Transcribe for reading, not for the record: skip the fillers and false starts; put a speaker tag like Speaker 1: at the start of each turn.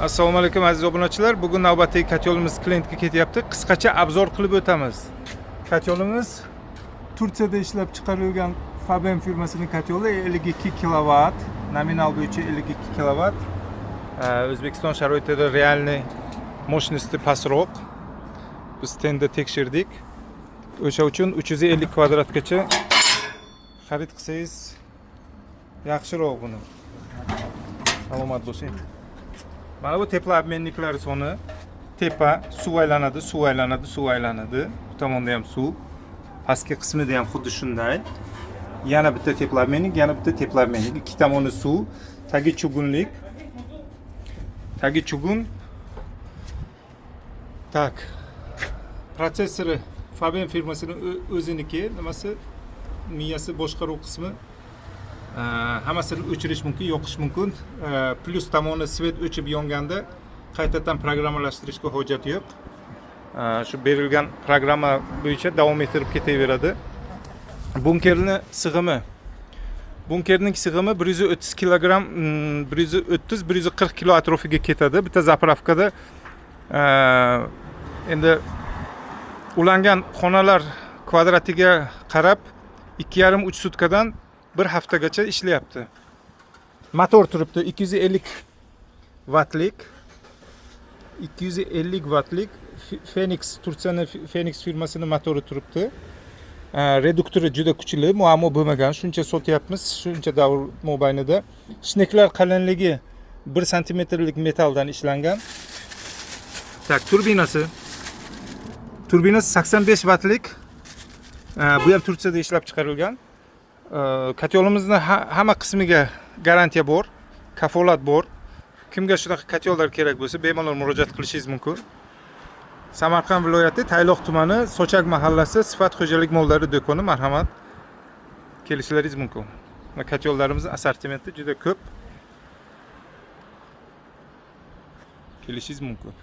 Speaker 1: Assalomu alaykum aziz obunachilar. Bugun navbatdagi katyolimiz klientga ketyapti. Qisqacha obzor qilib o'tamiz. Katyolimiz Turkiyada ishlab chiqarilgan Faben firmasining katyoli 52 kW, nominal bo'yicha 52 kW. O'zbekiston sharoitida realniy mощности pastroq. Biz tenda tekshirdik. O'sha uchun 350 kvadratgacha xarid qilsangiz yaxshiroq buni. Salomat bo'ling. Mana bu tepla obmenniklari soni. Tepa suv aylanadi, suv aylanadi, suv aylanadi. Bu tomonda ham suv. Pastki qismida ham xuddi shunday. Yana bitta tepla obmennik, yana bitta tepla obmennik. Ikki tomoni suv. Tagi chugunlik. Tagi chugun. Tak. Protsessori Faben firmasining o'ziniki, nimasi miyasi boshqaruv qismi. Hammasini o'chirish mumkin, yoqish mumkin. Plus tomoni svet o'chib yonganda qaytadan programmalashtirishga hojat yo'q. Shu berilgan programma bo'yicha davom ettirib ketaveradi. Bunkerning sig'imi. Bunkerning sig'imi 130 kg, 130-140 kg atrofiga ketadi. Bitta zapravkada endi ulangan xonalar kvadratiga qarab 2,5-3 sutkadan bir haftagacha ishlayapti. Motor turibdi 250 wattlik. 250 wattlik Phoenix, Turkiyaning Phoenix firmasining motori turibdi. Reduktori juda kuchli, muammo bo'lmagan. Shuncha sotyapmiz, shuncha davr mobaynida. Shneklar qalinligi 1 santimetrlik metalldan ishlangan. Tak, turbinasi. Turbinasi 85 wattlik. Bu ham Turkiyada ishlab chiqarilgan. Katyolimizning hamma qismiga garantiya bor, kafolat bor. Kimga shunaqa katyollar kerak bo'lsa, bemalol murojaat qilishingiz mumkin. Samarqand viloyati Tayloq tumani Sochak mahallasi Sifat xo'jalik mollari do'koni, marhamat. Kelishlaringiz mumkin. Katyollarimizning assortimenti juda ko'p. Kelishingiz mumkin.